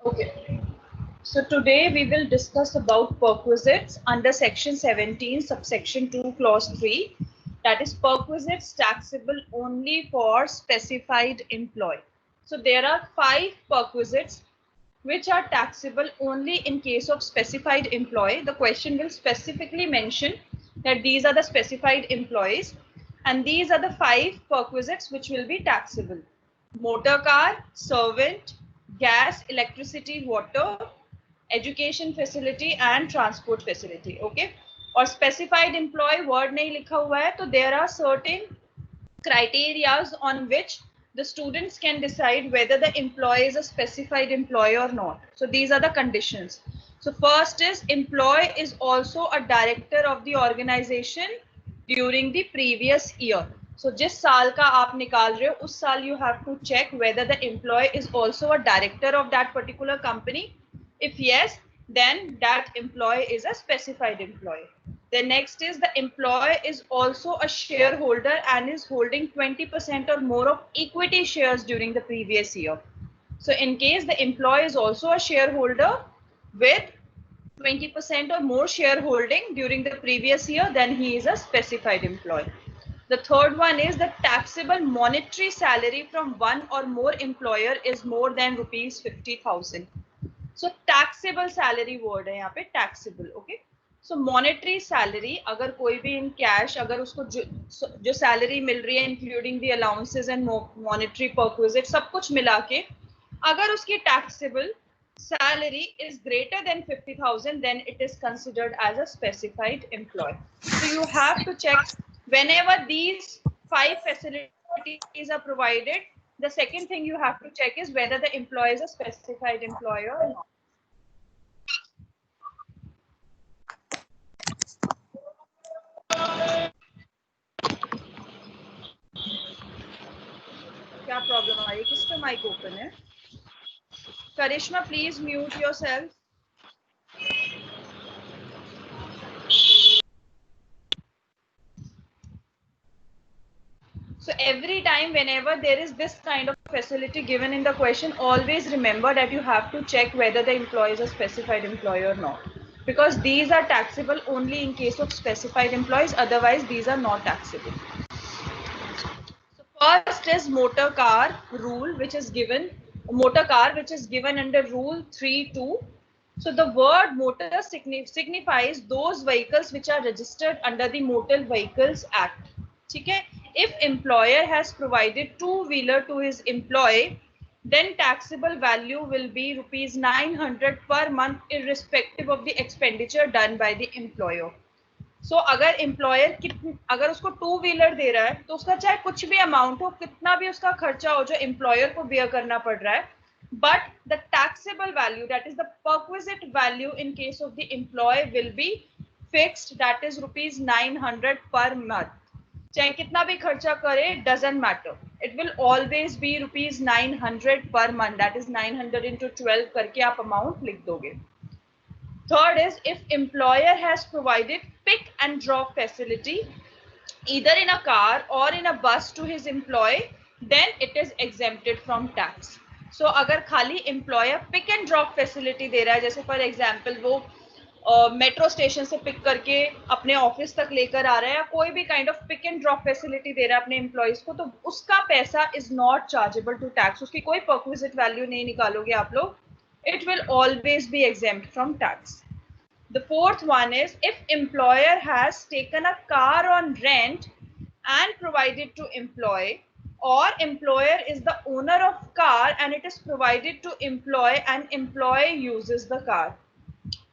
Okay. So today we will discuss about perquisites under section 17, subsection 2, clause 3. That is perquisites taxable only for specified employee. So there are 5 perquisites which are taxable only in case of specified employee. The question will specifically mention that these are the specified employees and these are the 5 perquisites which will be taxable. Motor car, servant, gas, electricity, water, education facility and transport facility. Okay. और specified employee word नहीं लिखा हुआ है, तो there are certain criterias on which the students can decide whether the employee is a specified employee or not. So these are the conditions. So first is employee is also a director of the organization during the previous year. So जिस साल का आप निकाल रहे हो उस साल you have to check whether the employee is also a director of that particular company. If yes, then that employee is a specified employee. The next is the employee is also a shareholder and is holding 20% or more of equity shares during the previous year. So in case the employee is also a shareholder with 20% or more shareholding during the previous year, then he is a specified employee. The third one is the taxable monetary salary from one or more employer is more than rupees 50,000. So taxable salary word है यहाँ पे taxable, okay? So monetary salary अगर कोई भी in cash अगर उसको जो salary मिल रही है including the allowances and monetary perquisite सब कुछ मिला के अगर उसकी taxable salary is greater than 50,000 then it is considered as a specified employee. So you have to check whenever these 5 facilities are provided. The second thing you have to check is whether the employee is a specified employer or not. क्या problem आ रही है? किसका mic open है? Karishma please mute yourself. So every time whenever there is this kind of facility given in the question, always remember that you have to check whether the employee is a specified employee or not, because these are taxable only in case of specified employees, otherwise these are not taxable. So first is motor car rule, which is given under rule 3(2). So the word motor signifies those vehicles which are registered under the Motor Vehicles Act. Okay? If employer has provided two-wheeler to his employee, then taxable value will be rupees 900 per month, irrespective of the expenditure done by the employer. So अगर employer अगर उसको two wheeler दे रहा है तो उसका चाहे कुछ भी अमाउंट हो, कितना भी उसका खर्चा हो जो employer को bear करना पड़ रहा है, but the taxable value, that is the perquisite value in case of the employee, will be fixed, that is rupees 900 per month. चाहे कितना भी खर्चा करे, doesn't matter, it will always be rupees 900 per month, that is 900 into 12 करके आप amount लिख दोगे. Third is if employer has provided pick and drop facility either in a car or in a bus to his employee, then it is exempted from tax. So अगर खाली employer pick and drop facility दे रहा है, जैसे for example वो metro station से pick करके अपने office तक लेकर आ रहा है, या कोई भी kind of pick and drop facility दे रहा है अपने एम्प्लॉइज को, तो उसका पैसा is not chargeable to tax. उसकी कोई परक्विजिट वैल्यू नहीं निकालोगे आप लोग. It will always be exempt from tax. The fourth one is if employer has taken a car on rent and provided to employee, or employer is the owner of car and it is provided to employee and employee uses the car.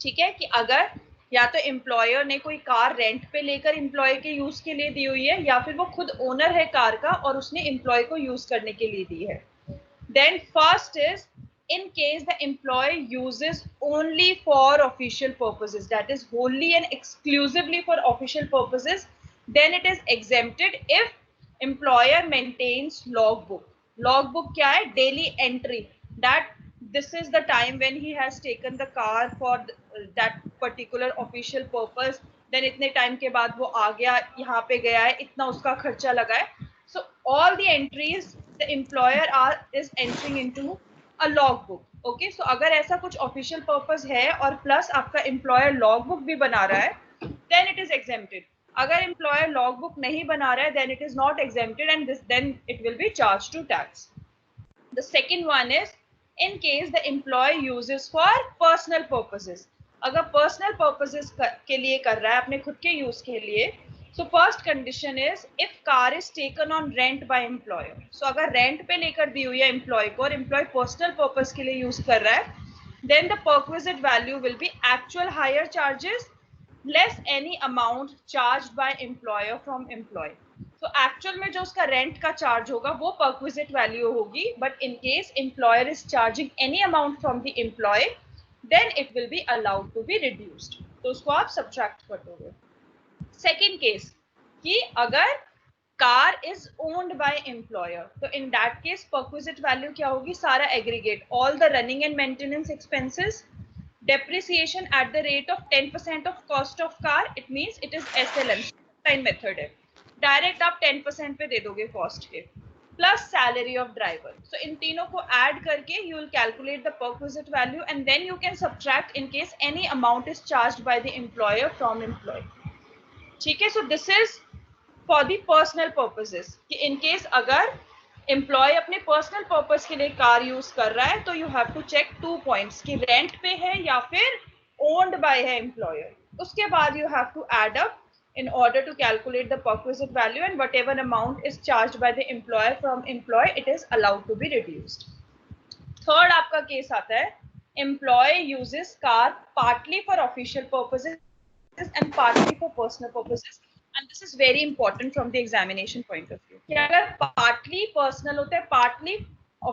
ठीक है, कि अगर या तो employer ने कोई car rent पे लेकर एम्प्लॉय के यूज के लिए दी हुई है, या फिर वो खुद ओनर है कार का और उसने एम्प्लॉय को यूज करने के लिए दी है. Then first is in case the employee uses only for official purposes, that is wholly and exclusively for official purposes, then it is exempted if employer maintains logbook. Logbook क्या है? Daily entry, that this is the time when he has taken the car for that particular official purpose, then इतने time के बाद वो आ गया, यहाँ पे गया है, इतना उसका खर्चा लगा है. So all the entries the employer is entering into a logbook. Okay, so अगर ऐसा कुछ ऑफिशियल पर्पस है और प्लस आपका एम्प्लॉयर लॉगबुक भी बना रहा है, देन इट इज एग्जेम्प्टेड. अगर एम्प्लॉयर लॉगबुक नहीं बना रहा है, then it is not exempted and this then it will be charge to tax. The second one is in case the employee uses for personal purposes. अगर personal purposes के लिए कर रहा है, अपने खुद के यूज के लिए, so first condition is if car is taken on rent by employer. So अगर rent पे लेकर दी हुई है employee को और employee personal purpose के लिए यूज कर रहा है, then the perquisite value will be actual hire charges less any amount charged by employer from employee. तो एक्चुअल में जो उसका रेंट का चार्ज होगा वो परक्विजिट वैल्यू होगी, but in case employer is charging any amount from the employee, then it will be allowed to be reduced. तो उसको आप सब्ट्रैक्ट कर दोगे. सेकेंड केस कि अगर car is owned by employer, तो in that case perquisite value क्या होगी? सारा aggregate, all the running and maintenance expenses, depreciation at the rate of 10% of cost of car. It means it is SLM, time method है. Direct आप 10% पे दे दोगे cost के, plus salary of driver. So इन तीनों को ऐड करके you will calculate the perquisite value and then you can subtract in case any amount is charged by the employer from employee. ठीक है, so this is for the personal purposes कि in case अगर employee अपने personal purpose के लिए car use कर रहा है, तो you have to check 2 points कि रेंट पे है या फिर ओन्ड बाय है एम्प्लॉयर. उसके बाद you have to add up in order to calculate the perquisite value, and whatever amount is charged by the employer from employee, it is allowed to be reduced. Third आपका case आता है employee uses car partly for official purposes and partly for personal purposes, and this is very important from the examination point of view. कि अगर partly personal होता है, partly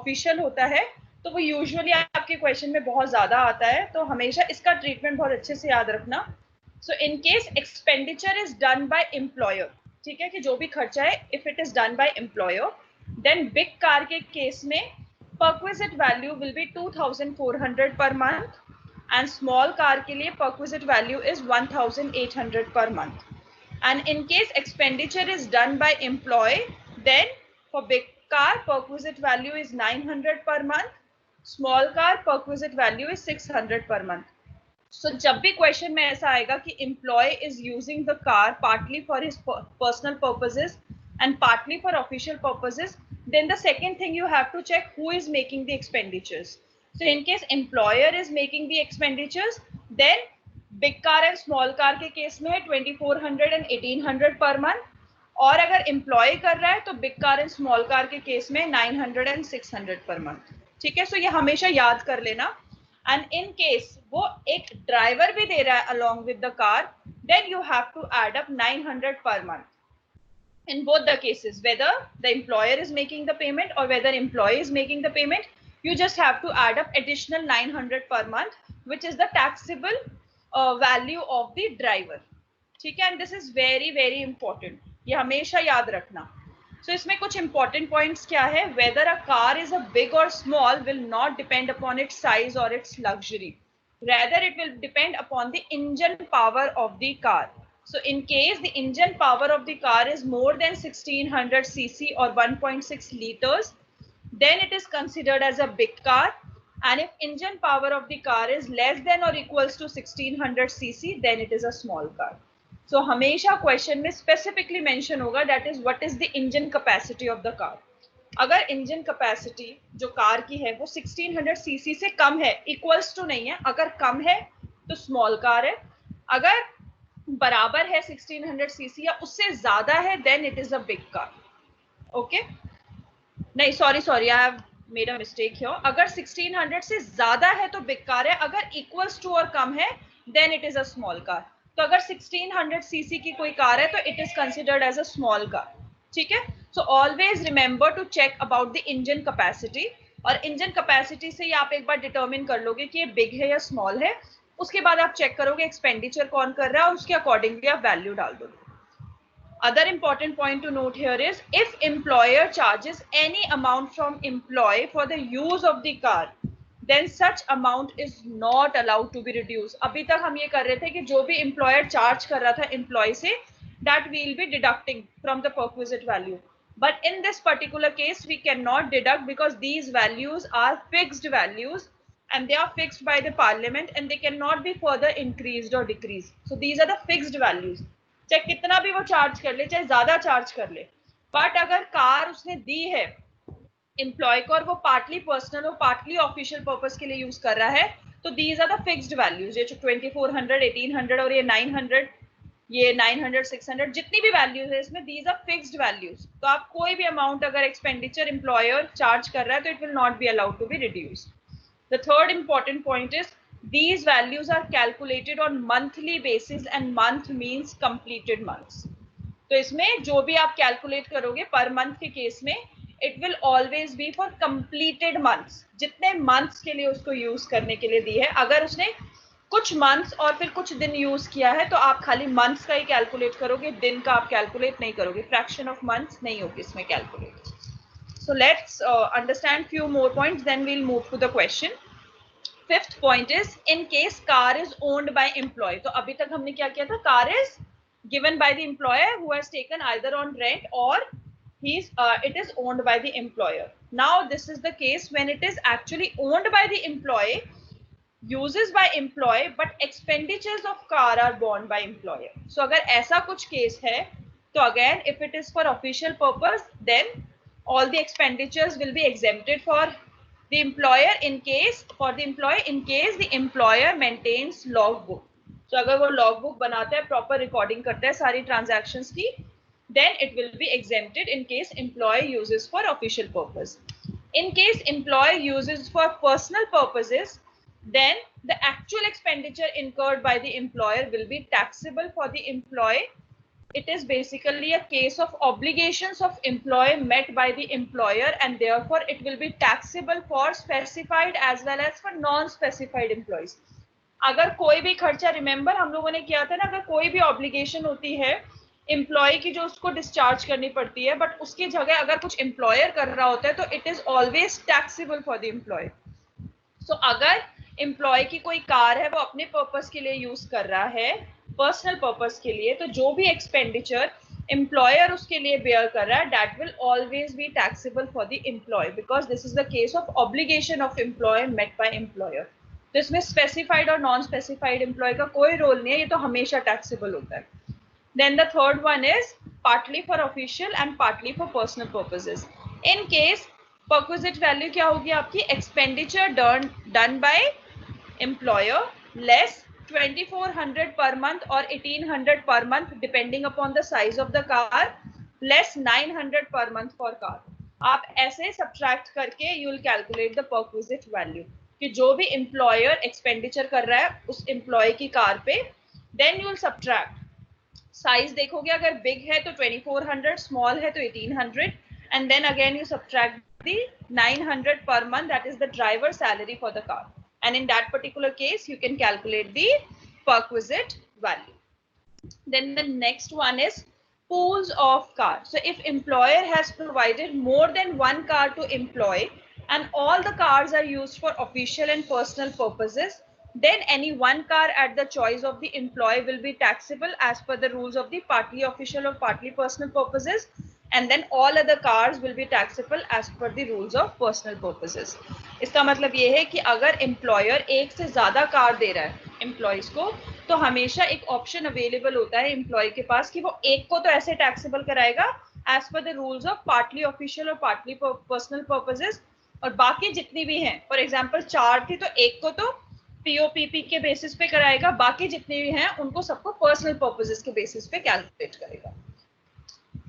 official होता है, तो वो यूजुअली आपके क्वेश्चन में बहुत ज्यादा आता है, तो हमेशा इसका ट्रीटमेंट बहुत अच्छे से याद रखना. So in case expenditure is done by employer, ठीक है, कि जो भी खर्चा है if it is done by employer, then big car के केस में perquisite value will be 2,400 per month and small car के लिए perquisite value is 1,800 per month. And in case expenditure is done by employee, then for big car perquisite value is 900 per month, small car perquisite value is 600 per month. So जब भी question में ऐसा आएगा कि employee is using the car partly for his personal purposes and partly for official purposes, then the second thing you have to check who is making the expenditures. So in case employer is making the expenditures, then big car and small car के case में है 2,400 and 1,800 per month, और अगर employ कर रहा है तो big car and small car के केस में 900 and 600 पर मंथ. ठीक है, सो ये हमेशा याद कर लेना. And in case वो एक ड्राइवर भी दे रहा है along with the car, then you have to add up 900 per month. In both the cases, whether the employer is making the payment or whether employee is making the payment, you just have to add up additional 900 per month, which is the taxable value of the driver. ठीक है, and this is very very important. ये हमेशा याद रखना. So इसमें कुछ important points क्या है? Whether a car is a big or small will not depend upon its size or its luxury. Rather, it will depend upon the engine power of the car. So in case the engine power of the car is more than 1600 cc or 1.6 liters, then it is considered as a big car. And if engine power of the car is less than or equals to 1600 cc, then it is a small car. So हमेशा question में specifically mention होगा that is what is the engine capacity of the car. अगर engine capacity जो car की है वो 1600 CC से कम है, इक्वल्स टू नहीं है, अगर कम है तो स्मॉल कार है, अगर बराबर है 1600 सीसी या उससे ज्यादा है then it is a big car. Okay, नहीं sorry I have made a mistake here. अगर 1600 से ज्यादा है तो बिग कार है, अगर इक्वल्स टू और कम है then it is a small car. तो अगर 1600 सीसी की कोई कार है तो it is considered as a small car. ठीक है, so always remember to check about the engine capacity, और इंजन कैपेसिटी से ही आप एक बार डिटरमिन कर लोगे कि ये बिग है या स्मॉल है. उसके बाद आप चेक करोगे एक्सपेंडिचर कौन कर रहा है और उसके अकॉर्डिंगली आप वैल्यू डाल दोगे. Other important point to note here is if employer charges any amount from employee for the use of the car, then such amount is not allowed to be reduced. अभी तक हम ये कर रहे थे कि जो भी employer charge कर रहा था employee से, that we will be deducting from the perquisite value. But in this particular case, we cannot deduct because these values are fixed values and they are fixed by the parliament and they cannot be further increased or decreased. So these are the fixed values. चाहे कितना भी वो charge कर ले, चाहे ज्यादा charge कर ले, बट अगर कार उसने दी है एम्प्लॉय को और वो पार्टली पर्सनल और पार्टली ऑफिशियल पर्पस के लिए यूज कर रहा है, तो these are the fixed values. ये जो 2400, 1800 और ये 900, ये 900, 600 जितनी भी वैल्यूज है इसमें, दीज आर फिक्स्ड वैल्यूज। तो आप कोई भी अमाउंट अगर एक्सपेंडिचर एम्प्लॉयर चार्ज कर रहा है तो it will not be allowed to be reduce. The third important point is these values are calculated on monthly basis and month means completed months. तो इसमें जो भी आप कैलकुलेट करोगे पर मंथ के केस में, it will always B for completed months, जितने months के लिए उसको यूज करने के लिए दी है। अगर उसने कुछ मंथ्स और फिर कुछ दिन यूज किया है तो आप खाली मंथ्स का ही कैलकुलेट करोगे, दिन का आप कैलकुलेट नहीं करोगे, फ्रैक्शन ऑफ मंथ्स नहीं होगी इसमें calculate. So let's understand few more points, then we'll move to the question. Fifth point is in case car is owned by employee. तो अभी तक हमने क्या किया था, car is given by the employer who has taken either on rent or it is owned by the employer. Now this is the case when it is actually owned by the employee, uses by employee, but expenditures of car are borne by employer. So अगर ऐसा कुछ case है तो again if it is for official purpose then all the expenditures will be exempted for the employer in case the employer maintains logbook. तो अगर वो log book बनाता है, प्रॉपर रिकॉर्डिंग करता है सारी ट्रांजैक्शंस की, then it will be exempted in case employee uses for official purpose. In case employee uses for personal purposes, then the actual expenditure incurred by the employer will be taxable for the employee. It is basically a case of obligations of employee met by the employer and therefore it will be taxable for specified as well as for non-specified employees. अगर कोई भी खर्चा, remember हम लोगों ने किया था ना, अगर कोई भी ऑब्लिगेशन होती है एम्प्लॉय की जो उसको डिस्चार्ज करनी पड़ती है, बट उसकी जगह अगर कुछ एम्प्लॉयर कर रहा होता है तो it is always taxable for the employee. So अगर एम्प्लॉय की कोई कार है वो अपने पर्पस के लिए यूज कर रहा है, पर्सनल पर्पस के लिए, तो जो भी एक्सपेंडिचर एम्प्लॉयर उसके लिए बेयर कर रहा है that will always be taxable for the employee because this is the case of obligation of employee met by employer. तो इसमें स्पेसिफाइड और नॉन स्पेसिफाइड एम्प्लॉय का कोई रोल नहीं है, ये तो हमेशा टैक्सेबल होता है। Then the third one is partly for official and partly for personal purposes. In case perquisite value क्या होगी आपकी, expenditure done by employer less 2400 per month or 1800 per month depending upon the size of the car less 900 per month for car. आप ऐसे subtract करके you will calculate the perquisite value कि जो भी employer expenditure कर रहा है उस एम्प्लॉय की कार पे, then you will subtract. Size देखोगे, अगर बिग है तो 2400, स्मॉल है तो 1800 and then again you subtract the 900 per month that is the driver salary for the car and in that particular case you can calculate the perquisite value. Then the next one is pools of car. So if employer has provided more than one car to employee and all the cars are used for official and personal purposes, then any one car at the choice of the employee will be taxable as per the rules of the partly official or partly personal purposes, and then all other cars will be taxable as per the rules of personal purposes. इसका मतलब ये है कि अगर employer एक से ज्यादा car दे रहा है एम्प्लॉयज को, तो हमेशा एक ऑप्शन अवेलेबल होता है एम्प्लॉय के पास कि वो एक को तो ऐसे टैक्सेबल कराएगा as per the rules of partly official और पार्टली पर्सनल पर्पसेस, और बाकी जितनी भी हैं, फॉर एग्जांपल 4 थी तो एक को तो पीओपीपी के बेसिस पे कराएगा, बाकी जितने भी हैं उनको सबको पर्सनल पर्पसेस के बेसिस पे कैलकुलेट करेगा।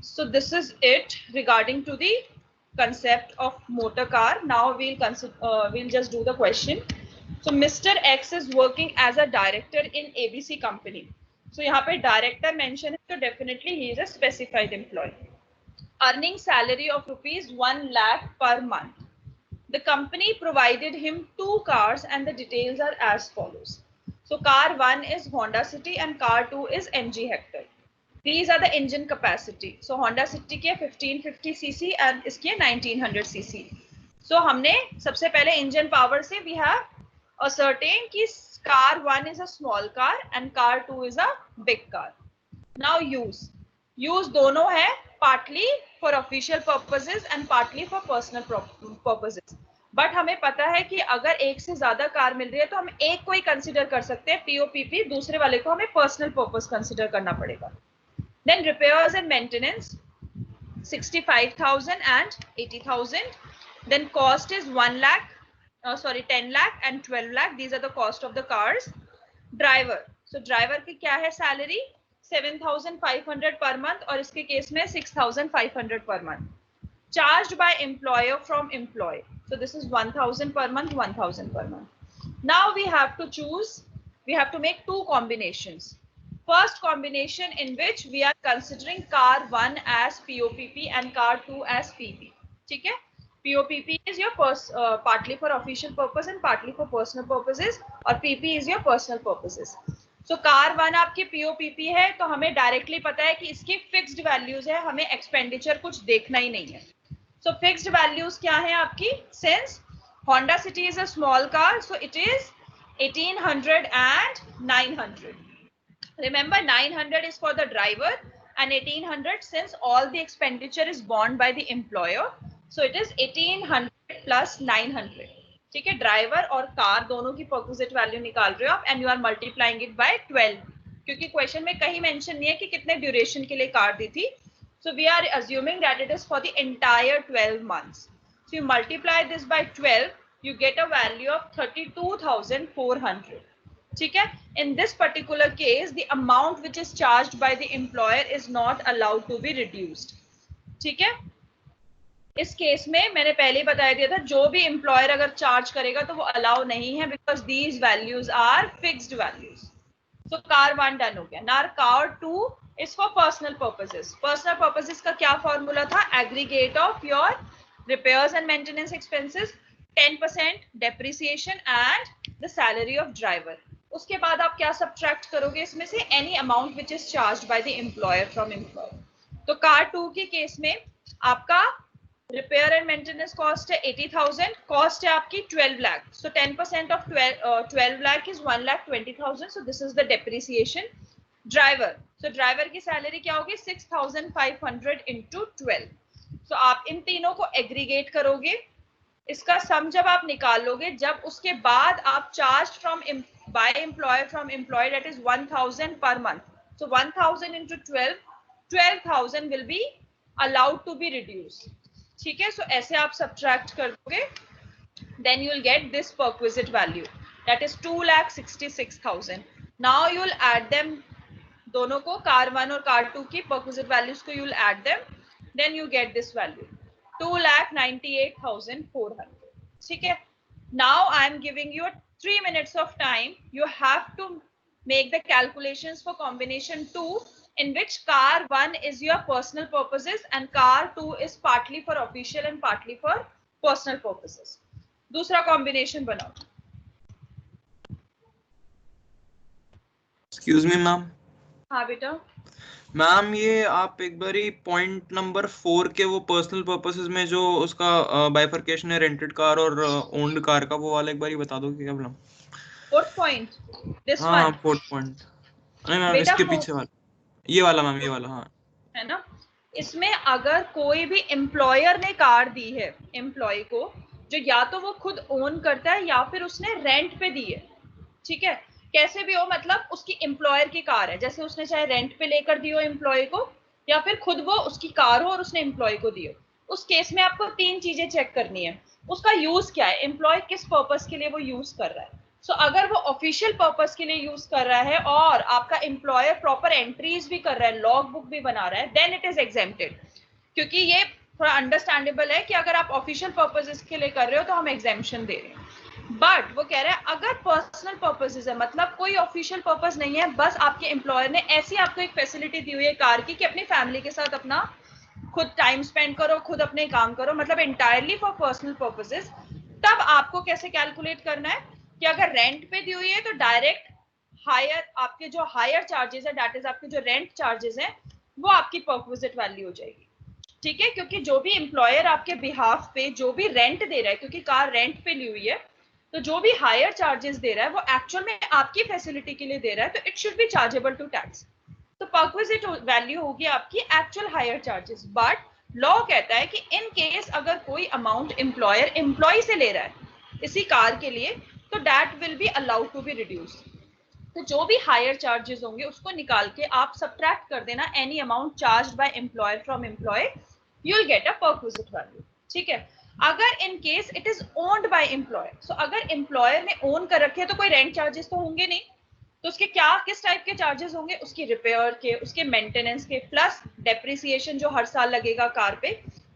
So this is it regarding to the concept of motor car. Now we'll just do the question. So Mr. X is working as a director in ABC company. So यहाँ पे director mention है, तो definitely he is a specified employee. Earning salary of rupees 1 lakh per month. The company provided him 2 cars and the details are as follows. So car 1 is Honda City and car 2 is MG Hector. These are the engine capacity. So Honda City के 1550 cc and इसके 1900 cc. So हमने सबसे पहले engine power से we have ascertained कि car 1 is a small car and car 2 is a big car. Now use. Use दोनों है, partly for official purposes and partly for personal purposes. But हमें पता है कि अगर एक से ज्यादा कार मिल रही है तो हम एक को ही कंसिडर कर सकते हैं पीओपीपी, दूसरे वाले को हमें पर्सनल पर्पस कंसिडर करना पड़ेगा। Then repairs and maintenance 65,000 and 80,000. Then cost is 1 lakh, 10 lakh and 12 lakh. These are the cost of the cars. Driver. So driver की क्या है सैलरी? 7,500 per month और इसके केस में 6,500 per month. Charged by employer from employee. So this is 1,000 per month, 1,000 per month. Now we have to choose, we have to make two combinations. First combination in which we are considering car 1 as POPP and car 2 as PP. ठीक है? POPP is your partly for official purpose and partly for personal purposes, और PP is your personal purposes. So car 1 आपकी POPP है तो हमें directly पता है कि इसकी फिक्स्ड वैल्यूज है, हमें एक्सपेंडिचर कुछ देखना ही नहीं है. So fixed values क्या है आपकी? Since Honda City is a small car, so it is 1800 and 900. Remember, 900 is for the driver and 1800 since all the expenditure is borne by the employer. So it is 1800 plus 900. ठीक है, driver और car दोनों की perquisite value निकाल रहे हो आप and you are multiplying it by 12, क्योंकि क्वेश्चन में कहीं मेंशन नहीं है कि कितने ड्यूरेशन के लिए कार दी थी. So we are assuming that it is for the entire 12 months. So you multiply this by 12, you get a value of 32,400. ठीक है? In this particular case, the amount which is charged by the employer is not allowed to be reduced. ठीक है? इस case में मैंने पहले ही बता दिया था, जो भी एम्प्लॉयर अगर चार्ज करेगा तो वो अलाउ नहीं है, because these values are fixed values. So car 1 done हो गया. Now car 2 is for personal purposes. Personal purposes का क्या फॉर्मूला था? Aggregate of your repairs and maintenance expenses, 10% depreciation and the salary of driver. उसके बाद आप क्या subtract करोगे इसमें से? Any amount which is charged by the employer from employer. तो कार 2 के केस में आपका रिपेयर एंड मेंटेनेंस कॉस्ट है 80,000, कॉस्ट है आपकी 12 लाख. सो 10% of 12 lakh is 1,20,000. So this is the depreciation. Driver, so driver की सैलरी क्या होगी? 6,500 इंटू 12. सो आप इन तीनों को एग्रीगेट करोगे, इसका सम जब आप निकाल लोगे, जब उसके बाद आप charge from by employer from employee, that is 1,000 per month. So 1,000 into 12, 12,000 will be allowed to be reduce. ठीक है? सो ऐसे आप सब्ट्रैक्ट कर दोगे, then you will get this perquisite value, that is 2,66,000. now you will add them, दोनों को, car 1 और car 2 की perquisite values को you will add them, then you get this value 2,98,400. ठीक है? now I am giving you 3 minutes of time. You have to make the calculations for combination 2, in which car 1 is your personal purposes and car 2 is partly for official and partly for personal purposes. दूसरा combination बनाओ. Excuse me ma'am. हाँ बेटा. Ma'am ये आप एक बारी point number 4 के वो पर्सनल पर्पसेस में जो उसका बाइफर्केशन है रेंटेड कार और ओन्ड कार का, वो वाला एक बारी बता दो क्या ma'am? Fourth point, this one. हाँ फोर्थ पॉइंट. नहीं मैम, इसके पीछे वाला, ये वाला मैम, ये वाला. हाँ है ना? इसमें अगर कोई भी एम्प्लॉयर ने कार दी है एम्प्लॉय को, जो या तो वो खुद ओन करता है या फिर उसने रेंट पे दी है. ठीक है? कैसे भी हो, मतलब उसकी एम्प्लॉयर की कार है, जैसे उसने चाहे रेंट पे लेकर दी हो एम्प्लॉय को, या फिर खुद वो उसकी कार हो और उसने एम्प्लॉय को दी हो. उस केस में आपको 3 चीजें चेक करनी है. उसका यूज क्या है, एम्प्लॉय किस पर्पस के लिए वो यूज कर रहा है. सो अगर वो ऑफिशियल पर्पस के लिए यूज कर रहा है और आपका एम्प्लॉयर प्रॉपर एंट्रीज भी कर रहा है, लॉग बुक भी बना रहा है, देन इट इज एग्जेम्प्टेड. क्योंकि ये थोड़ा अंडरस्टैंडेबल है कि अगर आप ऑफिशियल पर्पसेस के लिए कर रहे हो तो हम एग्जेम्पशन दे रहे हैं. बट वो कह रहा है अगर पर्सनल पर्पसेस है, मतलब कोई ऑफिशियल पर्पस नहीं है, बस आपके एम्प्लॉयर ने ऐसी आपको एक फैसिलिटी दी हुई है कार की कि अपनी फैमिली के साथ अपना खुद टाइम स्पेंड करो, खुद अपने काम करो, मतलब एंटायरली फॉर पर्सनल पर्पसेस, तब आपको कैसे कैलकुलेट करना है कि अगर रेंट पे दी हुई है तो डायरेक्ट हायर, आपके जो हायर चार्जेस है, दैट इज आपके जो रेंट चार्जेस है, वो आपकी परक्विजिट वैल्यू हो जाएगी. ठीक है? क्योंकि जो भी एम्प्लॉयर आपके बिहाफ पे जो भी रेंट दे रहा है, क्योंकि कार रेंट पे ली हुई है, तो जो भी हायर चार्जेस दे रहा है वो एक्चुअल में आपकी फैसिलिटी के लिए दे रहा है, तो it should be chargeable to tax. तो परक्विजिट वैल्यू होगी आपकी actual higher charges. But law कहता है कि इन केस अगर कोई अमाउंट एम्प्लॉयर एम्प्लॉय से ले रहा है इसी कार के लिए, तो that will be allowed to be reduce. तो जो भी हायर चार्जेस होंगे उसको निकाल के आप सब्ट्रैक्ट कर देना any amount charged by employer from employee, you will get a perquisite value. ठीक है। अगर in case it is owned by employer, so अगर एम्प्लॉयर ने ओन कर रखे हैं तो कोई रेंट चार्जेस तो होंगे नहीं, तो उसके क्या किस टाइप के चार्जेस होंगे, उसकी रिपेयर के, उसके मेंटेनेंस के, प्लस डेप्रिसिएशन जो हर साल लगेगा कार पे,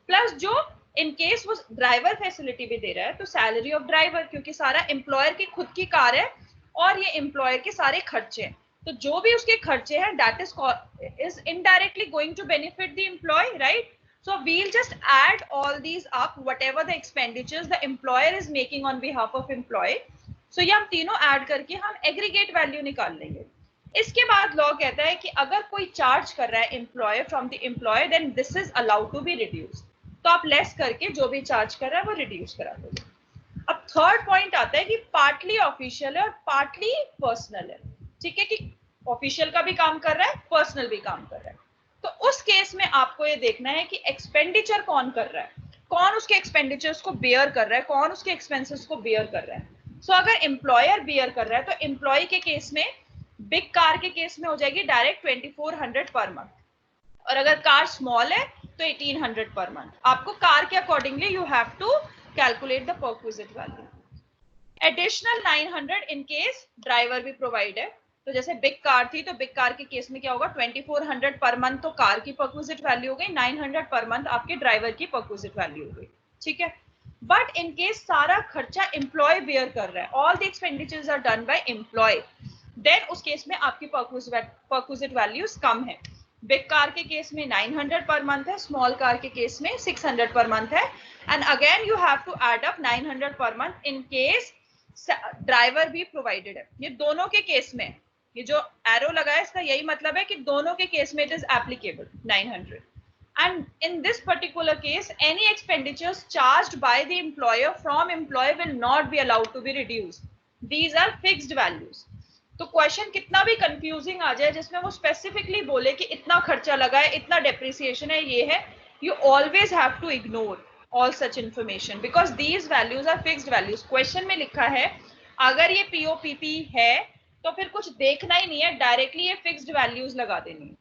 प्लस जो इन केस वो ड्राइवर फैसिलिटी भी दे रहा है तो सैलरी ऑफ ड्राइवर, क्योंकि सारा एम्प्लॉयर की खुद की कार है और ये एम्प्लॉयर के सारे खर्चे हैं, तो जो भी उसके खर्चे हैं that is indirectly going to benefit the employee, right? So we'll just add all these up, whatever the expenditures the employer is making on behalf of employee. So ये हम तीनों ऐड करके हम एग्रीगेट वैल्यू निकाल लेंगे। इसके बाद law कहता है कि अगर कोई चार्ज कर रहा है employer from the employer, then this is allowed to be reduce. तो आप लेस करके जो भी चार्ज कर रहा है वो रिड्यूस करा दोगे। अब थर्ड पॉइंट आता है कि पार्टली ऑफिशियल है और पार्टली पर्सनल है। ठीक है, कि ऑफिशियल का भी काम कर रहा है, पर्सनल भी काम कर रहा है। तो उस केस में आपको ये देखना है कि एक्सपेंडिचर कौन कर रहा है, कौन उसके एक्सपेंडिचर्स को बेयर कर रहा है, कौन उसके एक्सपेंसेस को बेयर कर रहा है। सो अगर एम्प्लॉयर बेयर कर रहा है तो एम्प्लॉय के केस में, बिग कार के केस में हो जाएगी डायरेक्ट 2400 पर मंथ, और अगर कार स्मॉल है तो 1800 पर मंथ। आपको कार के accordingly you have to calculate the perquisite value. Additional 900 in case driver भी प्रोवाइड है। तो जैसे बिग कार थी तो बिग कार के केस में क्या होगा, 2400 पर मंथ तो कार की परक्विजिट वैल्यू हो गई, 900 पर मंथ आपके ड्राइवर की परक्विजिट वैल्यू हो गई। ठीक है। बट इन केस सारा खर्चा एम्प्लॉय बेयर कर रहा है, all the expenditures are done by employee, then उस केस में आपकी परक्विजिट वैल्यूज कम है। बिग कार के केस में 900 पर मंथ है, स्मॉल कार के केस में 600 पर मंथ है। And again you have to add up 900 per month in case driver भी प्रोवाइडेड है। ये दोनों के केस में, ये जो एरो लगा है इसका यही मतलब है कि दोनों के केस में it is applicable 900। And in this particular case, any expenditures charged by the employer from employee will not be allowed to be reduced. These are fixed values. तो क्वेश्चन कितना भी कंफ्यूजिंग आ जाए जिसमें वो स्पेसिफिकली बोले कि इतना खर्चा लगा है, इतना डेप्रिसिएशन है, ये है, you always have to ignore all such information because these values are fixed values. Question में लिखा है अगर ये पीओपीपी है तो फिर कुछ देखना ही नहीं है, डायरेक्टली ये फिक्स्ड वैल्यूज लगा देनी है।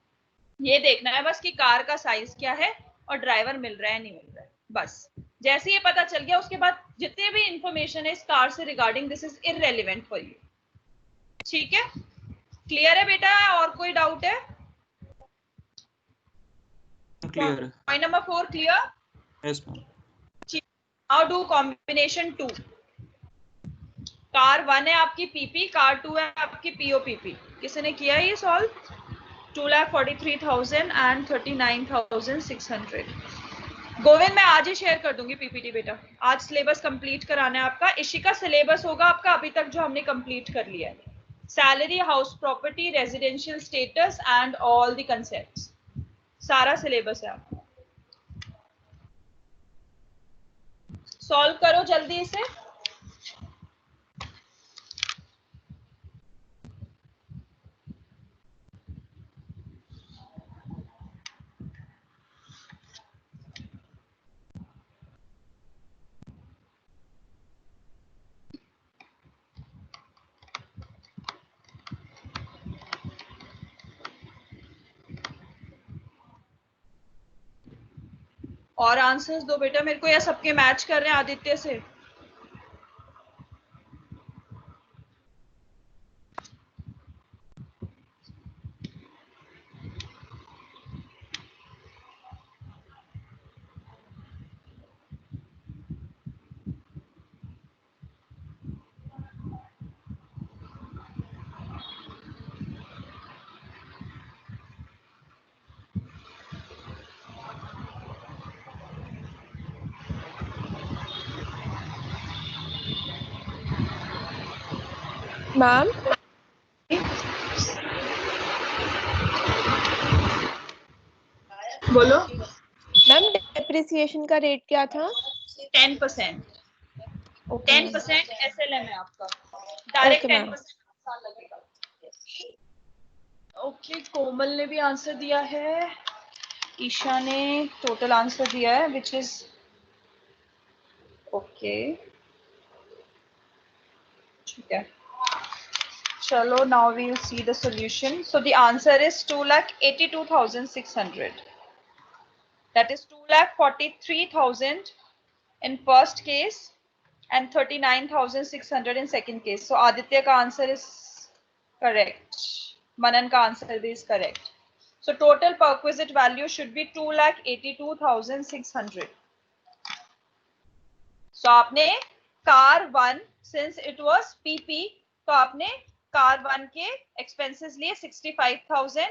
ये देखना है बस कि कार का साइज क्या है और ड्राइवर मिल रहा है नहीं मिल रहा है, बस। जैसे ये पता चल गया उसके बाद जितने भी इंफॉर्मेशन है इस कार से regarding this is irrelevant for you. ठीक है, क्लियर है बेटा? और कोई डाउट है? क्लियर है। Point number 4 clear? Yes ma'am. Now do combination 2। Car 1 है आपकी पीपी, कार 2 है आपकी पीओपीपी। किसी ने किया ये सॉल्व? 2,43,000 and 39,600। गोविंद मैं आज ही शेयर कर दूंगी पीपीटी बेटा, आज सिलेबस कंप्लीट कराना है आपका। इशिका सिलेबस होगा आपका अभी तक जो हमने कंप्लीट कर लिया है, salary, house property, residential status and all the concepts, सारा सिलेबस है आपका। सॉल्व करो जल्दी इसे। और आंसर्स दो बेटा मेरे को, या सबके मैच कर रहे हैं आदित्य से? मैम बोलो। मैम डेप्रिसिएशन का रेट क्या था? 10%। ओके 10% SLM है आपका, डायरेक्ट ओके मैम। 10% साल लगेगा। ओके, कोमल ने भी आंसर दिया है, ईशा ने टोटल आंसर दिया है विच इज ओके, ठीक है। चलो, now we will see the solution. So the answer is 2,82,600. That is 2,43,000 in first case and 39,600 in second case. So Aditya ka answer is correct. Manan ka answer is correct. So total perquisite value should be 2,82,600. So आपने car 1 since it was PP, तो आपने car 1 के expenses लिए 65,000,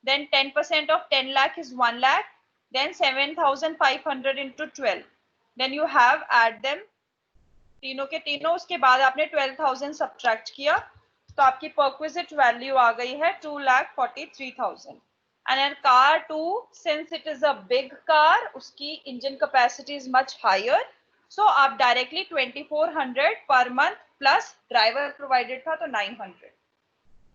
then 10% of 10 lakh is 1 lakh, then 7,500 into 12, then you have add them तीनों के तीनों, उसके बाद आपने 12,000 सब्ट्रैक्ट किया, तो आपकी perquisite value आ गई है 2,43,000. And in car 2, since it is a big car, उसकी engine capacity is much higher, so आप directly 2,400 per month plus driver provided था तो 900.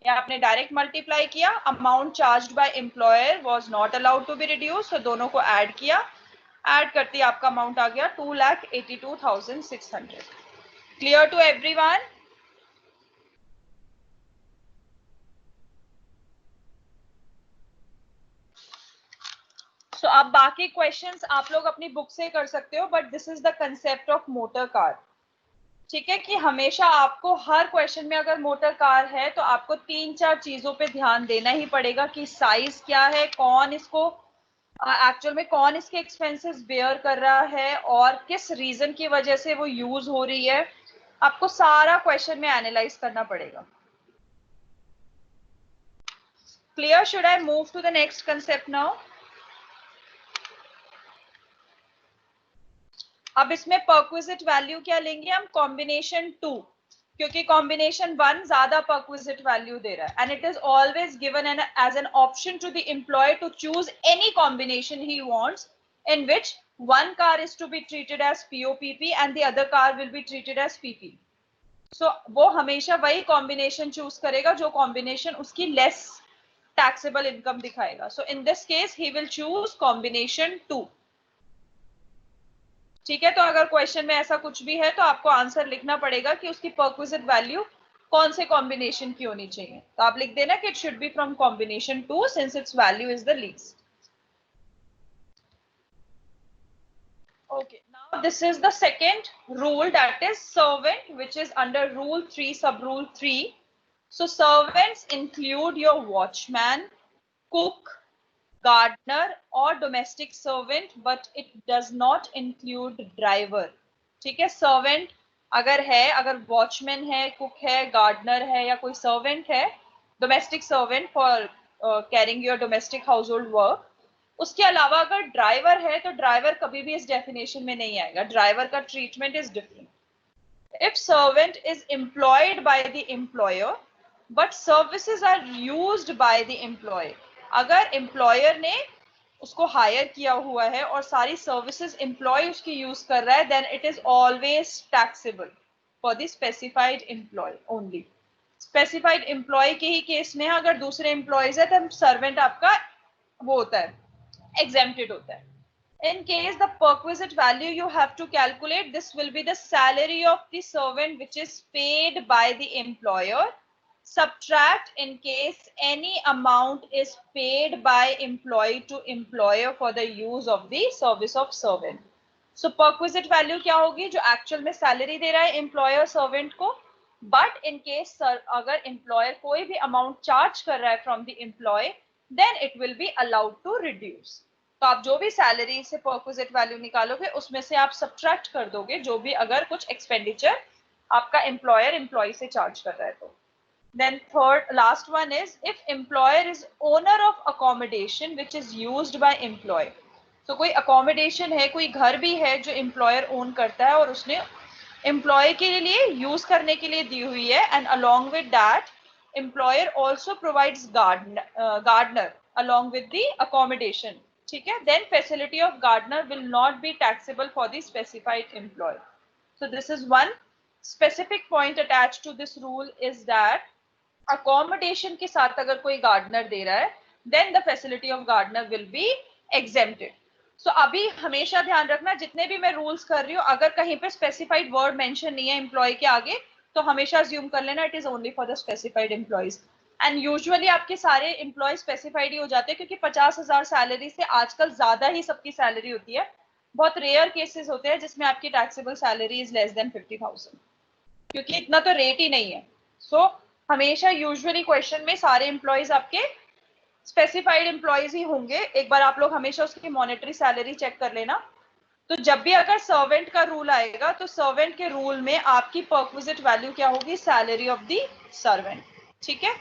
या आपने डायरेक्ट मल्टीप्लाई किया, amount charged by employer was not allowed to be reduce, तो दोनों को ऐड किया, ऐड करते ही आपका अमाउंट आ गया 2,82,600. Clear to everyone? सो अब बाकी क्वेश्चंस आप लोग अपनी बुक से कर सकते हो, but this is the concept of motor car. ठीक है, कि हमेशा आपको हर क्वेश्चन में अगर मोटर कार है तो आपको 3-4 चीजों पे ध्यान देना ही पड़ेगा कि साइज क्या है, कौन इसको एक्चुअल में कौन इसके एक्सपेंसेस बेयर कर रहा है और किस रीजन की वजह से वो यूज हो रही है. आपको सारा क्वेश्चन में एनालाइज करना पड़ेगा. Clear? Should I move to the next concept now? अब इसमें परक्विजिट वैल्यू क्या लेंगे हम? कॉम्बिनेशन 2, क्योंकि कॉम्बिनेशन 1 ज्यादा परक्विजिट वैल्यू दे रहा है, and it is always given as an option to the employee to choose any combination he wants in which one car is to be treated as POPP and the other car will be treated as PP. So वो हमेशा वही combination choose करेगा जो combination उसकी less taxable income दिखाएगा. So in this case he will choose combination 2. ठीक है, तो अगर क्वेश्चन में ऐसा कुछ भी है तो आपको आंसर लिखना पड़ेगा कि उसकी परक्विजिट वैल्यू कौन से कॉम्बिनेशन की होनी चाहिए. तो आप लिख देना कि it should B from combination 2 since it's value is the least. Okay, now this is the second rule, that is servant, which is under rule 3, sub rule 3. So servants include your watchman, cook, gardener or domestic servant, but it does not include driver. ठीक है, servant अगर है, अगर watchman है, cook है, gardener है या कोई servant है, domestic servant for carrying your domestic household work, उसके अलावा अगर ड्राइवर है तो ड्राइवर कभी भी इस डेफिनेशन में नहीं आएगा. ड्राइवर का treatment is different. If servant is employed by the employer but services are used by the employee, अगर एम्प्लॉयर ने उसको हायर किया हुआ है और सारी सर्विसेज एम्प्लॉय उसकी यूज कर रहा है, then it is always taxable for the specified employee only. Specified employee के ही केस में अगर दूसरे एम्प्लॉयज है तब सर्वेंट आपका वो होता है, exempted होता है. In case the perquisite value you have to calculate, this will be the salary of the servant which is paid by the employer. Subtract in case any amount is paid by employee to employer for the use of the service of servant. So perquisite value क्या होगी? जो actual में salary दे रहा है employer servant को, but in case अगर employer कोई भी amount charge कर रहा है from the employee, then it will be allowed to reduce. तो आप जो भी सैलरी से परक्विजिट वैल्यू निकालोगे उसमें से आप सब्ट्रैक्ट कर दोगे जो भी अगर कुछ एक्सपेंडिचर आपका एम्प्लॉयर एम्प्लॉय से चार्ज कर रहा है तो. Then third last one is if employer is owner of accommodation which is used by employee. तो कोई अकोमोडेशन है, कोई घर भी है जो एम्प्लॉयर ओन करता है और उसने एम्प्लॉय के लिए यूज करने के लिए दी हुई है, and along with that employer also provides gardener along with the accommodation. ठीक है, then facility of gardener will not be taxable for the specified employee. So this is one specific point attached to this rule is that accommodation के साथ अगर कोई gardener दे रहा है, then the facility of gardener will be exempted. So अभी हमेशा ध्यान रखना, जितने भी मैं रूल्स कर रही हूँ, अगर कहीं पे स्पेसिफाइड वर्ड मेंशन नहीं है एम्प्लॉय के आगे, तो हमेशा अज्यूम कर लेना it is only for the specified employees. And usually आपके सारे एम्प्लॉय स्पेसिफाइड ही हो जाते हैं, क्योंकि 50,000 सैलरी से आजकल ज्यादा ही सबकी सैलरी होती है। बहुत रेयर केसेस होते हैं जिसमें आपकी taxable salary is less than 50,000, क्योंकि इतना तो रेट ही नहीं है। सो हमेशा यूजुअली क्वेश्चन में सारे एम्प्लॉयज आपके स्पेसिफाइड एम्प्लॉयज ही होंगे। एक बार आप लोग हमेशा उसकी मॉनेटरी सैलरी चेक कर लेना। तो जब भी अगर सर्वेंट का रूल आएगा, तो सर्वेंट के रूल में आपकी परक्विजिट वैल्यू क्या होगी? सैलरी ऑफ द सर्वेंट, ठीक है।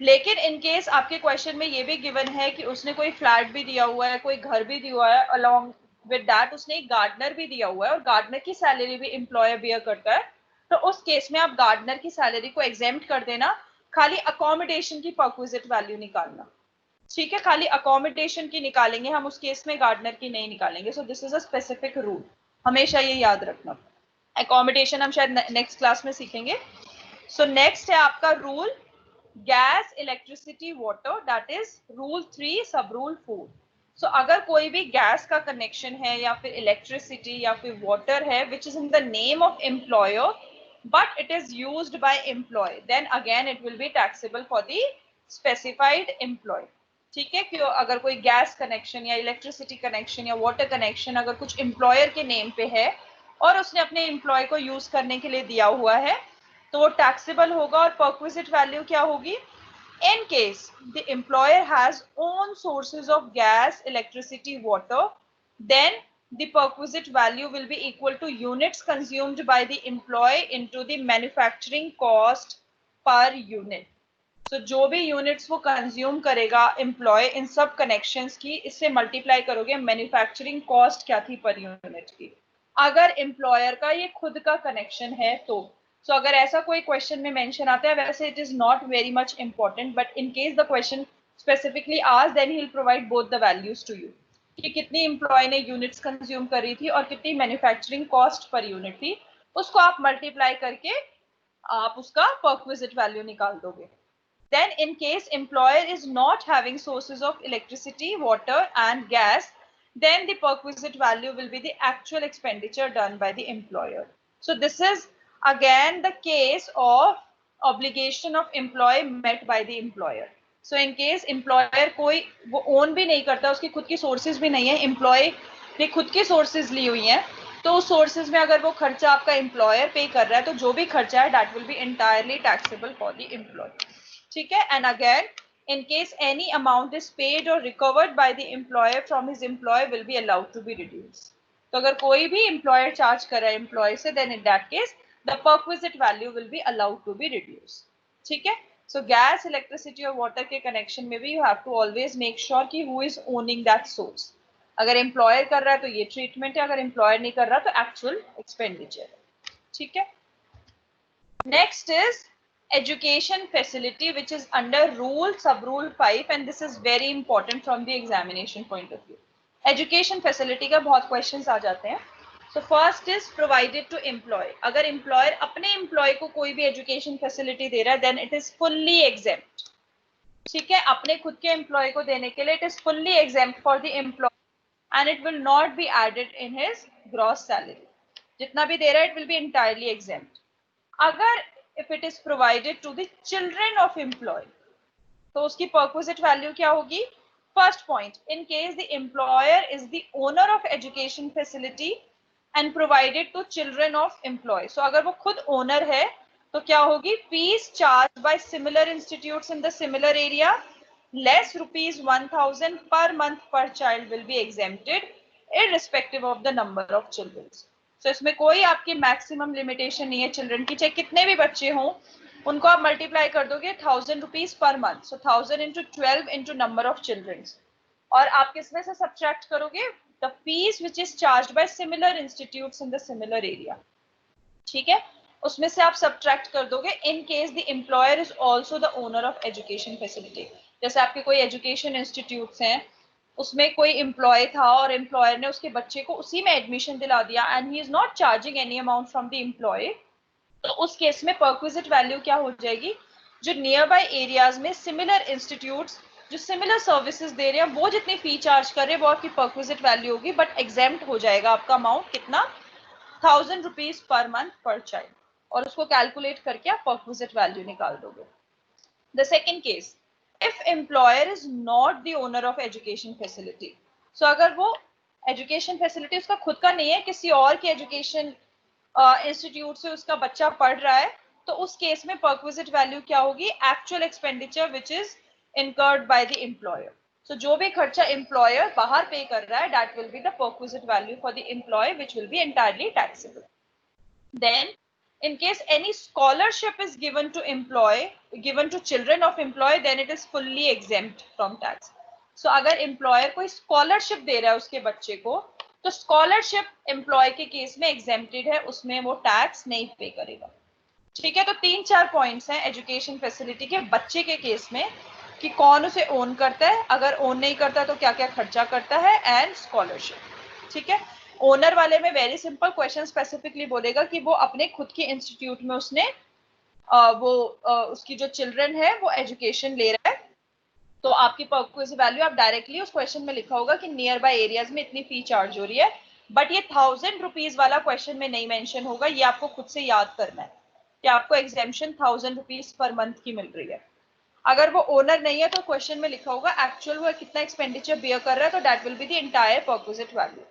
लेकिन इन केस आपके क्वेश्चन में ये भी गिवन है कि उसने कोई फ्लैट भी दिया हुआ है, कोई घर भी दिया हुआ है, अलॉन्ग विद दैट उसने एक गार्डनर भी दिया हुआ है, और गार्डनर की सैलरी भी एम्प्लॉयर बियर करता है, तो उस केस में आप गार्डनर की सैलरी को एग्जेम्प्ट कर देना, खाली अकोमोडेशन की परक्विजिट वैल्यू निकालना, ठीक है। खाली अकोमोडेशन की निकालेंगे हम, उस केस में गार्डनर की नहीं निकालेंगे। सो this is a specific rule, हमेशा ये याद रखना। अकोमोडेशन हम शायद नेक्स्ट क्लास में सीखेंगे। सो नेक्स्ट है आपका rule gas, electricity, water, that is rule 3 सब रूल 4। सो अगर कोई भी गैस का कनेक्शन है या फिर इलेक्ट्रिसिटी या फिर वाटर है which is in the name of employer but it is used by employee, then again it will be taxable for the specified employee, ठीक है। कि अगर कोई गैस कनेक्शन या इलेक्ट्रिसिटी कनेक्शन या वाटर कनेक्शन अगर कुछ एम्प्लॉयर के नेम पे है और उसने अपने एम्प्लॉय को यूज करने के लिए दिया हुआ है, तो वो टैक्सेबल होगा। और परक्विजिट वैल्यू क्या होगी? In case the employer has own sources of gas, electricity, water, then the perquisite value will be equal to units consumed by the employee into the manufacturing cost per unit. So जो भी units वो consume करेगा employee in सब connections की, इससे multiply करोगे manufacturing cost क्या थी पर यूनिट की, अगर एम्प्लॉयर का ये खुद का कनेक्शन है तो। सो अगर ऐसा कोई क्वेश्चन में मेंशन आता है, वैसे it is not very much important, but in case the question specifically asked, then he will provide both the values to you, कि कितनी एम्प्लॉय ने यूनिट्स कंज्यूम करी थी और कितनी मैन्युफैक्चरिंग कॉस्ट पर यूनिट थी, उसको आप मल्टीप्लाई करके आप उसका परक्विजिट वैल्यू निकाल दोगे। Then in case employer is not having sources of electricity, water and gas, then the perquisite value will be the actual expenditure done by the employer. So this is again the case of obligation of employee met by the employer. So in case employer कोई वो own भी नहीं करता, उसकी खुद की sources भी नहीं है, employee ने खुद की sources ली हुई हैं, तो उस sources में अगर वो खर्चा आपका employer पे कर रहा है, तो जो भी खर्चा है that will be entirely taxable for the employee, ठीक है। And again in case any amount is paid और recovered by the employer from his employee will be allowed to be reduce. तो अगर कोई भी एम्प्लॉयर चार्ज कर रहा है एम्प्लॉय से, then in that case the perquisite value will be allowed to be reduce, ठीक है। सो गैस, इलेक्ट्रिसिटी और वाटर के कनेक्शन में भी you have to always make sure कि who is owning that source. अगर एम्प्लॉयर कर रहा है तो ये ट्रीटमेंट है, अगर एम्प्लॉयर नहीं कर रहा तो एक्चुअल एक्सपेंडिचर है, ठीक है। Next is education facility, which is under rule sub rule 5, and this is very important from the examination point of view. Education facility का बहुत questions आ जाते हैं। So first is provided to employee. अगर employer अपने employee को कोई भी education facility दे रहा है, then it is fully exempt, ठीक है। अपने खुद के employee को देने के लिए it is fully exempt for the employee and it will not be added in his gross salary. जितना भी दे रहा है it will be entirely exempt. अगर if it is provided to the children of employee, तो उसकी perquisite value क्या होगी? First point, in case the employer is the owner of education facility and provided to children of employee. So अगर वो खुद owner है तो क्या होगी? Fees charged by similar institutes in the similar area less rupees 1,000 per month per child will be exempted irrespective of the number of children. So इसमें कोई आपकी मैक्सिमम लिमिटेशन नहीं है चिल्ड्रन की, चाहे कितने भी बच्चे हों, उनको आप मल्टीप्लाई कर दोगे 1,000 rupees per month. So 1,000 into 12 into number of children, और आप किसमें से सब्ट्रैक्ट करोगे? The fees which is charged bye similar institutes in the similar area, ठीक है। उसमें से आप सब्ट्रैक्ट कर दोगे इन case the employer is also the owner of education facility. जैसे आपके कोई एजुकेशन इंस्टीट्यूट्स हैं, उसमें कोई एम्प्लॉय था और एम्प्लॉयर ने उसके बच्चे को उसी में एडमिशन दिला दिया and he is not charging any amount from the employ, तो उस केस में परक्विजिट वैल्यू क्या हो जाएगी? जो नियर बाय एरियाज में सिमिलर इंस्टीट्यूट्स जो सिमिलर सर्विसेज दे रहे हैं वो जितनी फी चार्ज कर रहे हैं वो आपकी परक्विजिट वैल्यू होगी, बट एग्जेम्प्ट हो जाएगा आपका अमाउंट कितना, 1000 रुपीज पर मंथ पर चाइल्ड, और उसको कैलकुलेट करके आप परक्विजिट वैल्यू निकाल दोगे। The second case, if employer is not the owner of education facility, so अगर वो एजुकेशन फैसिलिटी उसका खुद का नहीं है, किसी और की एजुकेशन इंस्टीट्यूट से उसका बच्चा पढ़ रहा है, तो उस केस में परक्विजिट वैल्यू क्या होगी, actual expenditure which is incurred by the employer. So जो भी खर्चा एम्प्लॉयर बाहर पे कर रहा है, that will be the perquisite value for the employee which will be entirely taxable. Then in case any scholarship is given to children of employee, then it is fully exempt from tax. So अगर employer कोई scholarship दे रहा है उसके बच्चे को, तो scholarship employee के case में exempted है, उसमें वो टैक्स नहीं पे करेगा। ठीक है, तो 3-4 पॉइंट्स हैं एजुकेशन फैसिलिटी के बच्चे के केस में कि कौन उसे ओन करता है, अगर ओन नहीं करता तो क्या क्या खर्चा करता है, एंड स्कॉलरशिप। ठीक है, ओनर वाले में वेरी सिंपल क्वेश्चन स्पेसिफिकली बोलेगा कि वो अपने खुद के इंस्टीट्यूट में उसने उसकी जो चिल्ड्रन है वो एजुकेशन ले रहा है, तो आपकी परक्विजिट वैल्यू आप डायरेक्टली उस क्वेश्चन में लिखा होगा कि नियर बाय एरियाज में इतनी फी चार्ज हो रही है, बट ये 1000 रुपीज वाला क्वेश्चन में नहीं मेंशन होगा, ये आपको खुद से याद करना है कि आपको एग्जेम्पशन 1000 रुपीज पर मंथ की मिल रही है। अगर वो ओनर नहीं है तो क्वेश्चन में लिखा होगा एक्चुअल वो कितना एक्सपेंडिचर बियर कर रहा है, तो that will be the entire perquisite value.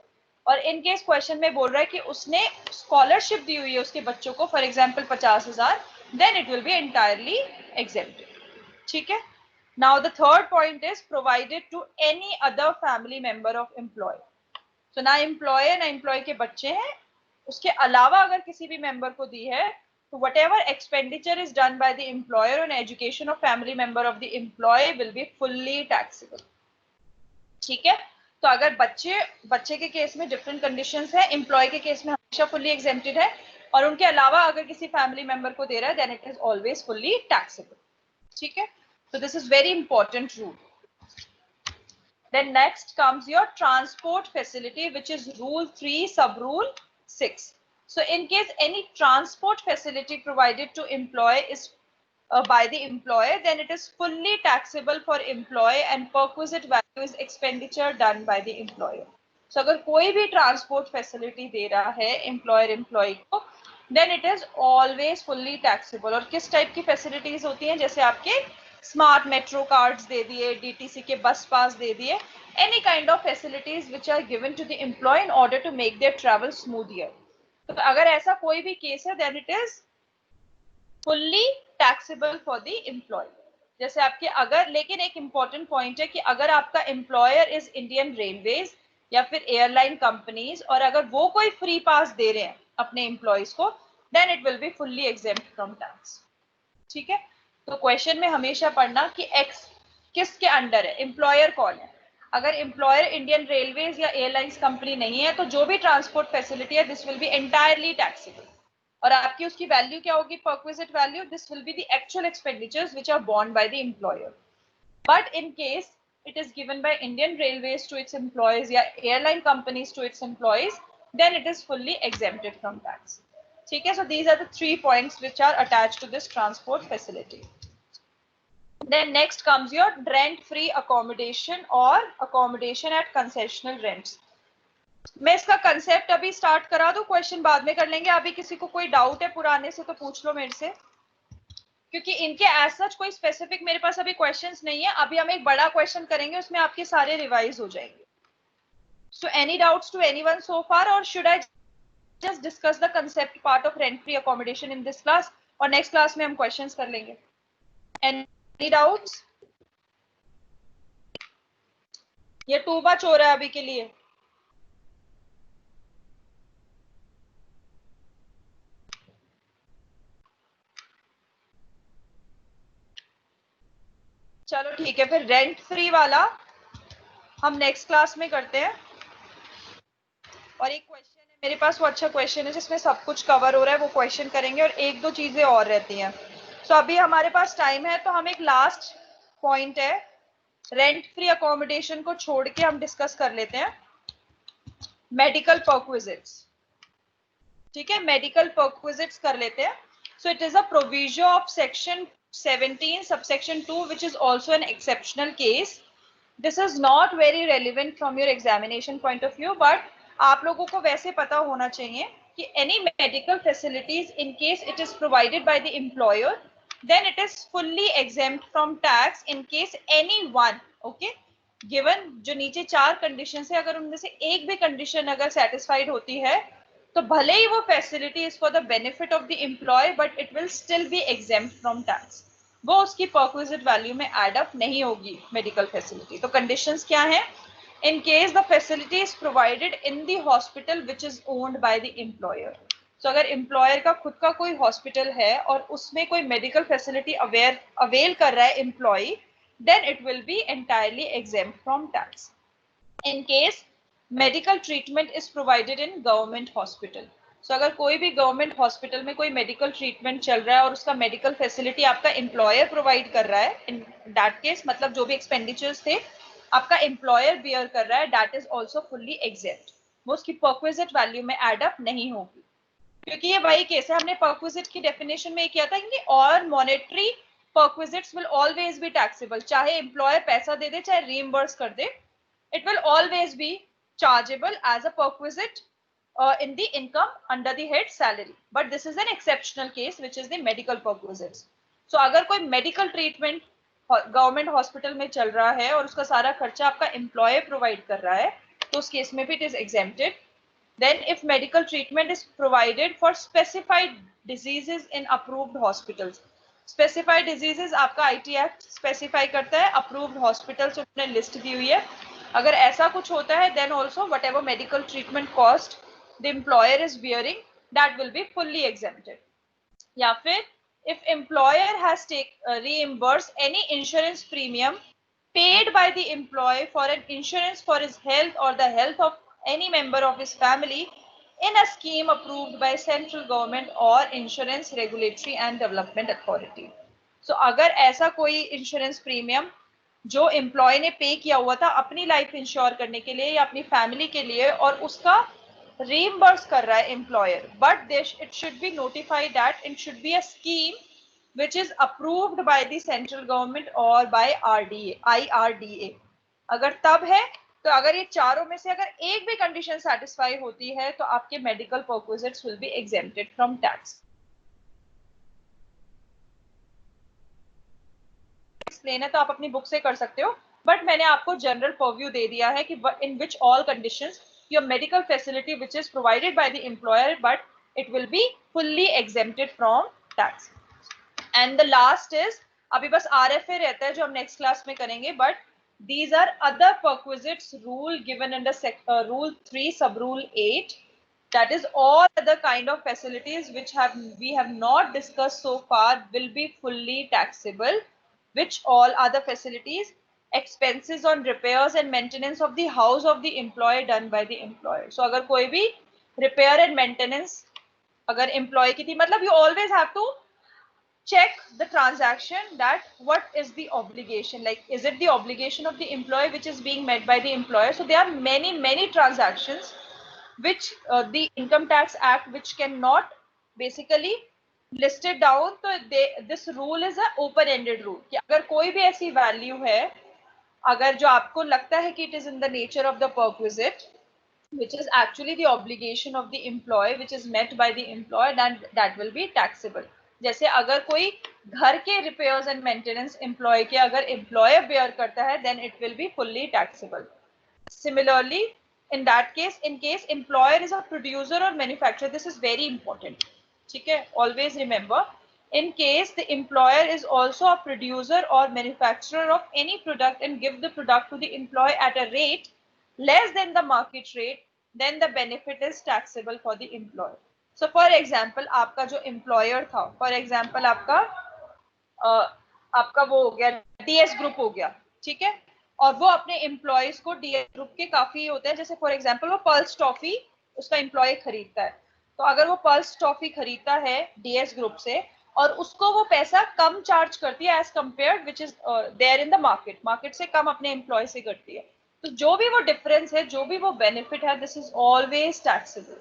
और इन केस क्वेश्चन में बोल रहा है कि उसने स्कॉलरशिप दी हुई है उसके बच्चों को, for example 50,000, then it will be entirely exempted. ठीक है, now the third point is provided to any other family member of employee. So ना एम्प्लॉय ना एम्प्लॉय के बच्चे हैं, उसके अलावा अगर किसी भी मेंबर को दी है, तो whatever expenditure is done by the employer on education of family member of the employee will be fully taxable। ठीक है, तो अगर बच्चे के केस में डिफरेंट कंडीशंस है, एम्प्लॉय के केस में हमेशा फुल्ली एग्जेम्प्टेड है, और उनके अलावा अगर किसी फैमिली मेंबर को दे रहा है, then it is always fully taxable. ठीक है, so this is very important rule. Then next comes your transport facility, which is rule 3 sub rule 6. So in case any transport facility provided to employee is by the employer, then it is fully taxable for employee and perquisite value is expenditure done by the employer. So अगर कोई भी transport facility दे रहा है employer employee को, then it is always fully taxable. और किस type की facilities होती हैं, जैसे आपके स्मार्ट मेट्रो कार्ड्स दे दिए, डीटीसी के बस पास दे दिए, any kind of facilities which are given to the employee in order to make their travel smoother. तो अगर ऐसा कोई भी केस है, then it is fully taxable for the employee. जैसे आपके अगर, लेकिन एक इंपॉर्टेंट पॉइंट है कि अगर आपका एम्प्लॉयर इज इंडियन रेलवेज या फिर एयरलाइन कंपनीज, और अगर वो कोई फ्री पास दे रहे हैं अपने एम्प्लॉयज को, then it will be fully exempt from tax. ठीक है, तो क्वेश्चन में हमेशा पढ़ना कि एक्स किसके अंडर है, एम्प्लॉयर कौन है। अगर एम्प्लॉयर इंडियन रेलवेज या एयरलाइंस कंपनी नहीं है, तो जो भी ट्रांसपोर्ट फैसिलिटी है, this will be entirely taxable. और आपकी उसकी वैल्यू क्या होगी, perquisite value, this will be the actual expenditures which are borne by the employer. But in case it is given by Indian Railways to its employees या airline companies to its employees, then it is fully exempted from tax. ठीक है, so these are the 3 points which are attached to this transport facility. Then next comes your rent-free accommodation or accommodation at concessional rents. मैं इसका concept अभी start करा दूं, question बाद में कर लेंगे। अभी किसी को कोई डाउट है पुराने से तो पूछ लो मेरे से, क्योंकि इनके एज सच कोई स्पेसिफिक मेरे पास अभी क्वेश्चंस नहीं है। अभी हम एक बड़ा क्वेश्चन करेंगे, उसमें आपके सारे रिवाइज हो जाएंगे। So any doubts to anyone so far, और should I just discuss the concept part of rent free accommodation in this class, और next class में हम questions कर लेंगे। Any doubts? ये टू बच हो रहा है अभी के लिए। चलो ठीक है, फिर रेंट फ्री वाला हम नेक्स्ट क्लास में करते हैं। और एक क्वेश्चन है मेरे पास, वो अच्छा क्वेश्चन है जिसमें सब कुछ कवर हो रहा है, वो क्वेश्चन करेंगे, और एक दो चीजें और रहती हैं। सो अभी हमारे पास टाइम है, तो हम एक लास्ट पॉइंट है, रेंट फ्री अकोमोडेशन को छोड़ के हम डिस्कस कर लेते हैं मेडिकल परक्विजिट्स। ठीक है, मेडिकल परक्विजिट्स कर लेते हैं। So it is a provision of section 17 subsection 2, which is also an exceptional case. This is not very relevant from your examination point of view, but आप लोगों को वैसे पता होना चाहिए कि any medical facilities in case it is provided by the employer, then it is fully exempt from tax in case anyone, okay, given जो नीचे 4 conditions है, अगर उनमें से एक भी condition अगर satisfied होती है, तो भले ही वो facility is for the benefit of the employee, but it will still be exempt from tax. वो उसकी परक्विजिट वैल्यू में एड अप नहीं होगी मेडिकल फैसिलिटी. तो कंडीशंस क्या हैं? In case the facility is provided in the hospital which is owned by the employer. So अगर employer का खुद का कोई हॉस्पिटल है और उसमें कोई मेडिकल फैसिलिटी अवेल कर रहा है employee, then it will be entirely exempt from tax. In case medical treatment is provided in government hospital. So अगर कोई भी गवर्नमेंट हॉस्पिटल में कोई मेडिकल ट्रीटमेंट चल रहा है और उसका मेडिकल फैसिलिटी आपका एम्प्लॉयर प्रोवाइड कर रहा है, इन दैट केस मतलब जो भी एक्सपेंडिचर्स थे आपका एम्प्लॉयर बियर कर रहा है, that is also fully exempt. वो उसकी परक्विजिट वैल्यू में एड अप नहीं होगी, क्योंकि ये वही केस है. हमने परक्विजिट की डेफिनेशन में किया था कि all monetary perquisites will always be taxable. चाहे एम्प्लॉयर पैसा दे दे, चाहे रीइंबर्स कर दे, it will always be chargeable as a perquisite in the income under the head salary. But this is an exceptional case, which is the medical perquisites. So अगर कोई medical treatment government hospital में चल रहा है और उसका सारा खर्चा आपका एम्प्लॉयर प्रोवाइड कर रहा है, तो उस केस में भी it is exempted. Then if medical treatment is provided for specified diseases in approved hospitals. Specified diseases आपका IT Act specify करता है, approved hospitals उसने लिस्ट दी हुई है. अगर ऐसा कुछ होता है, then also whatever medical treatment cost the employer is bearing, that will be fully exempted. या फिर if employer has reimbursed any insurance premium paid by the employee for an insurance for his health or the health of any member of his family in a scheme approved by central government or insurance regulatory and development authority. So अगर ऐसा कोई insurance premium जो employ ने पे किया हुआ था अपनी लाइफ इंश्योर करने के लिए या अपनी फैमिली के लिए, और उसका रीइंबर्स कर रहा है employer, but it should be notified that it should be a scheme which is approved by the central government और बाय IRDA. अगर तब है, तो अगर ये चारों में से अगर एक भी कंडीशन सेटिस्फाई होती है, तो आपके medical perquisites will be exempted from tax. Explain है तो आप अपनी बुक से कर सकते हो, बट मैंने आपको जनरल परव्यू दे दिया है कि in which all conditions your medical facility which is provided by the employer, but it will be fully exempted from tax. And the last is, अभी बस RFA रहता है जो हम नेक्स्ट क्लास में करेंगे, but these are other perquisites rule given under rule 3 sub rule 8. That is all other kind of facilities which we have not discussed so far will be fully taxable. Which all other facilities? Expenses on repairs and maintenance of the house of the employee done by the employer. So अगर कोई भी repair and maintenance अगर employee की थी, मतलब you always have to check the transaction that what is the obligation, like is it the obligation of the employee which is being met by the employer. So there are many transactions which the Income Tax Act which cannot basically listed down. तो this rule is a open ended rule कि अगर कोई भी ऐसी value है अगर जो आपको लगता है कि it is in the nature of the perquisite which is actually the obligation of the employee which is met by the employer, then that will be taxable. जैसे अगर कोई घर के repairs and maintenance employee के अगर employer bear करता है, then it will be fully taxable. Similarly, in that case, in case employer is a producer or manufacturer, this is very important. ठीक है, always remember, in case the employer is also a producer or manufacturer of any product and give the product to the employee at a rate less than the market rate, then the benefit is taxable for the employer. So for example, आपका जो employer था, for example आपका वो हो गया DS group हो गया, ठीक है, और वो अपने एम्प्लॉयज को DS ग्रुप के काफी होते हैं, जैसे फॉर एग्जांपल वो पल्स टॉफी उसका एम्प्लॉय खरीदता है, तो अगर वो पल्स टॉफी खरीदता है DS ग्रुप से और उसको वो पैसा कम चार्ज करती है as compared which is there in the market से कम अपने एम्प्लॉय से करती है, तो जो भी वो डिफरेंस है, जो भी वो बेनिफिट है, this is always taxable.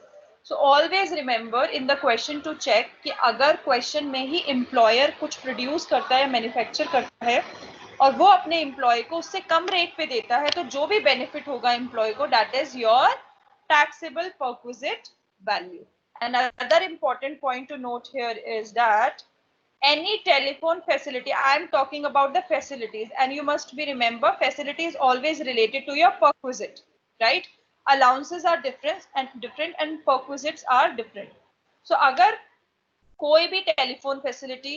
So always remember in the question to check कि अगर question में ही employer कुछ produce करता है, manufacture करता है और वो अपने employee को उससे कम rate पे देता है, तो जो भी benefit होगा employee को, that is your taxable perquisite value. Another important point to note here is that any telephone facility, I am talking about the facilities, and you must be remember facility is always related to your perquisite, right? Allowances are different and perquisites are different. So अगर कोई भी telephone facility,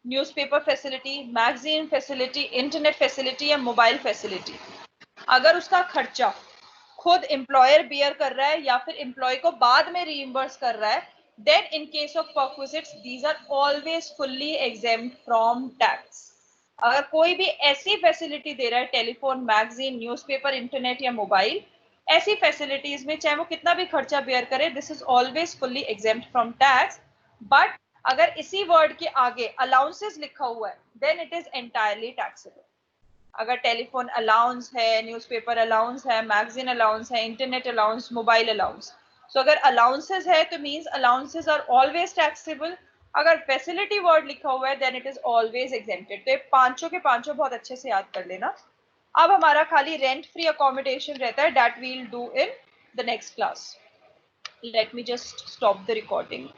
newspaper facility, magazine facility, internet facility या mobile facility, अगर उसका खर्चा खुद employer beer कर रहा है या फिर एम्प्लॉय को बाद में रीइंबर्स कर रहा है, then in case of perquisites these are always fully exempt from tax. अगर कोई भी ऐसी फैसिलिटी दे रहा है, टेलीफोन, मैगजीन, न्यूज़पेपर, इंटरनेट या मोबाइल, ऐसी फैसिलिटीज में चाहे वो कितना भी खर्चा बेयर करे, this is always fully exempt from tax. But अगर इसी वर्ड के आगे अलाउंसेस लिखा हुआ है, then it is entirely taxable. अगर टेलीफोन अलाउंस है, न्यूज़पेपर अलाउंस है, मैगजीन अलाउंस है, internet allowance, mobile allowance, so अगर अलाउंसेस है तो means allowances are always taxable. अगर फैसिलिटी वर्ड लिखा हुआ है then it is always exempted. तो ये पांचों के पांचों बहुत अच्छे से याद कर लेना. अब हमारा खाली रेंट फ्री अकोमोडेशन रहता है, that we'll do in the next class. Let me just stop the recording.